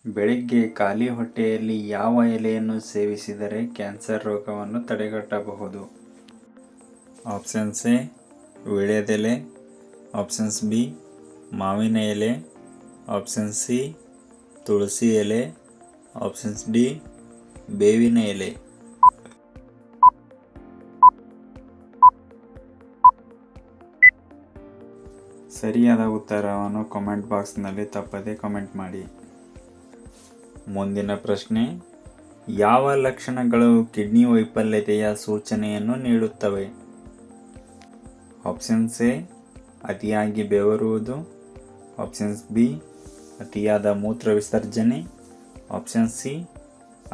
ಬೆಳಿಗ್ಗೆ ಖಾಲಿ ಹೊಟ್ಟೆಯಲ್ಲಿ ಯಾವ ಎಲೆಯನ್ನು ಸೇವಿಸಿದರೆ ಕ್ಯಾನ್ಸರ್ ರೋಗವನ್ನು ತಡೆಗಟ್ಟಬಹುದು? ಆಪ್ಷನ್ಸ್ ಎ ವೀಳ್ಯದೆಲೆ, ಆಪ್ಷನ್ಸ್ ಬಿ ಮಾವಿನ ಎಲೆ, ಆಪ್ಷನ್ ಸಿ ತುಳಸಿ ಎಲೆ, ಆಪ್ಷನ್ಸ್ ಡಿ ಬೇವಿನ ಎಲೆ. ಸರಿಯಾದ ಉತ್ತರವನ್ನು ಕಾಮೆಂಟ್ ಬಾಕ್ಸ್ನಲ್ಲಿ ತಪ್ಪದೆ ಕಾಮೆಂಟ್ ಮಾಡಿ. ಮುಂದಿನ ಪ್ರಶ್ನೆ, ಯಾವ ಲಕ್ಷಣಗಳು ಕಿಡ್ನಿ ವೈಫಲ್ಯತೆಯ ಸೂಚನೆಯನ್ನು ನೀಡುತ್ತವೆ? ಆಪ್ಷನ್ಸ್ ಎ ಅತಿಯಾಗಿ ಬೆವರುವುದು, ಆಪ್ಷನ್ಸ್ ಬಿ ಅತಿಯಾದ ಮೂತ್ರ ವಿಸರ್ಜನೆ, ಆಪ್ಷನ್ ಸಿ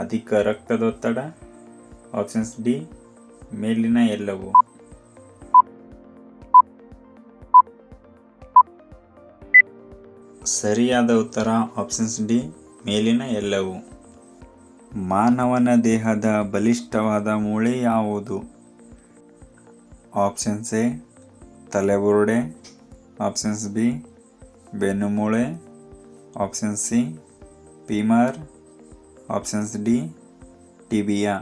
ಅಧಿಕ ರಕ್ತದೊತ್ತಡ, ಆಪ್ಷನ್ಸ್ ಡಿ ಮೇಲಿನ ಎಲ್ಲವೂ. ಸರಿಯಾದ ಉತ್ತರ ಆಪ್ಷನ್ಸ್ ಡಿ ಮೇಲಿನ ಎಲ್ಲವೂ. ಮಾನವನ ದೇಹದ ಬಲಿಷ್ಠವಾದ ಮೂಳೆ ಯಾವುದು? ಆಪ್ಷನ್ಸ್ ಎ ತಲೆಬುರುಡೆ, ಆಪ್ಷನ್ಸ್ ಬಿ ಬೆನ್ನುಮೂಳೆ, option C femur, options D tibia.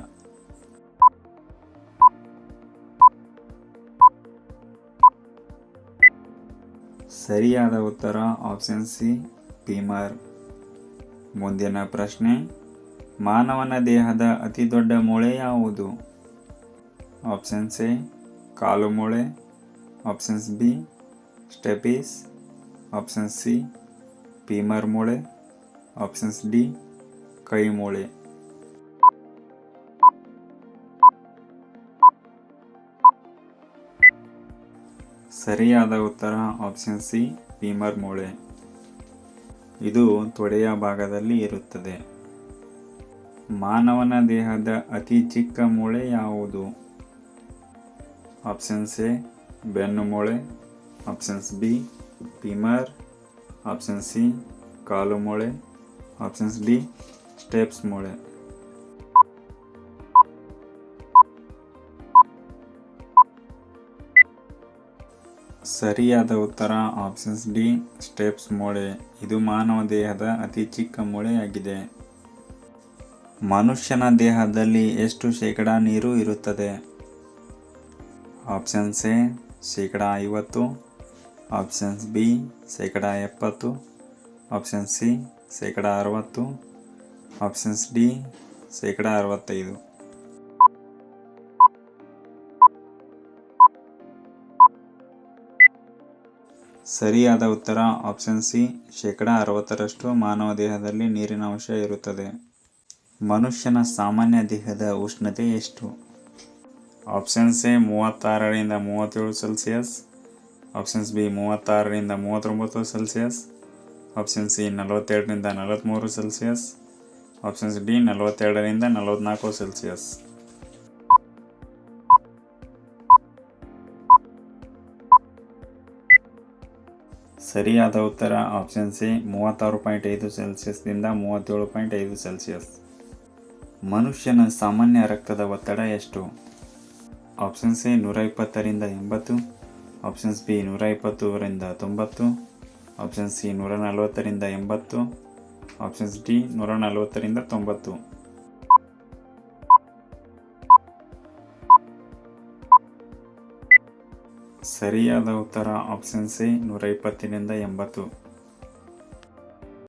ಸರಿಯಾದ ಉತ್ತರ ಆಪ್ಷನ್ ಸಿ ಫೀಮರ್. ಮುಂದಿನ ಪ್ರಶ್ನೆ, ಮಾನವನ ದೇಹದ ಅತಿ ದೊಡ್ಡ ಮೂಳೆ ಯಾವುದು? ಆಪ್ಷನ್ಸ್ ಎ ಕಾಲು ಮೂಳೆ, options B stapes, options C femur ಮೂಳೆ, ಆಪ್ಷನ್ಸ್ ಡಿ ಕೈ ಮೂಳೆ. ಸರಿಯಾದ ಉತ್ತರ ಆಪ್ಷನ್ ಸಿ ಫೀಮರ್ ಮೂಳೆ. ಇದು ತೊಡೆಯ ಭಾಗದಲ್ಲಿ ಇರುತ್ತದೆ. ಮಾನವನ ದೇಹದ ಅತಿ ಚಿಕ್ಕ ಮೂಳೆ ಯಾವುದು? ಆಪ್ಷನ್ಸ್ ಎ ಬೆನ್ನು ಮೂಳೆ, options B femur, option C ಕಾಲು ಮೂಳೆ, ಆಪ್ಷನ್ಸ್ ಡಿ ಸ್ಟೆಪ್ಸ್ ಮೂಳೆ. ಸರಿಯಾದ ಉತ್ತರ ಆಪ್ಷನ್ಸ್ ಡಿ ಸ್ಟೆಪ್ಸ್ ಮೂಳೆ. ಇದು ಮಾನವ ದೇಹದ ಅತಿ ಚಿಕ್ಕ ಮೂಳೆಯಾಗಿದೆ. ಮನುಷ್ಯನ ದೇಹದಲ್ಲಿ ಎಷ್ಟು ಶೇಕಡಾ ನೀರು ಇರುತ್ತದೆ? ಆಪ್ಷನ್ಸ್ ಎ ಶೇಕಡಾ 50, ಆಪ್ಷನ್ಸ್ ಬಿ ಶೇಕಡಾ 70, ಆಪ್ಷನ್ ಸಿ ಶೇಕಡಾ 60, ಆಪ್ಷನ್ಸ್ ಡಿ ಶೇಕಡಾ 65. ಸರಿಯಾದ ಉತ್ತರ ಆಪ್ಷನ್ ಸಿ ಶೇಕಡಾ 60ರಷ್ಟು ಮಾನವ ದೇಹದಲ್ಲಿ ನೀರಿನ ಅಂಶ ಇರುತ್ತದೆ. ಮನುಷ್ಯನ ಸಾಮಾನ್ಯ ದೇಹದ ಉಷ್ಣತೆ ಎಷ್ಟು? ಆಪ್ಷನ್ಸ್ ಎ 36ರಿಂದ 37 ಸೆಲ್ಸಿಯಸ್, ಆಪ್ಷನ್ಸ್ ಬಿ 36ರಿಂದ 39 ಸೆಲ್ಸಿಯಸ್, ಆಪ್ಷನ್ ಸಿ 42ರಿಂದ 43 ಸೆಲ್ಸಿಯಸ್, ಆಪ್ಷನ್ಸ್ ಡಿ 42ರಿಂದ 44 ಸೆಲ್ಸಿಯಸ್. ಸರಿಯಾದ ಉತ್ತರ ಆಪ್ಷನ್ ಸಿ 36.5 ಸೆಲ್ಸಿಯಸ್ದಿಂದ 37.5 ಸೆಲ್ಸಿಯಸ್. ಮನುಷ್ಯನ ಸಾಮಾನ್ಯ ರಕ್ತದ ಒತ್ತಡ ಎಷ್ಟು? ಆಪ್ಷನ್ಸ್ ಎ 120ರಿಂದ 80, ಆಪ್ಷನ್ಸ್ ಬಿ 120ರಿಂದ 90, ಆಪ್ಷನ್ ಸಿ 140ರಿಂದ 80, ಆಪ್ಷನ್ಸ್ ಡಿ 140ರಿಂದ 90. ಸರಿಯಾದ ಉತ್ತರ ಆಪ್ಷನ್ ಸಿ 120ರಿಂದ 80.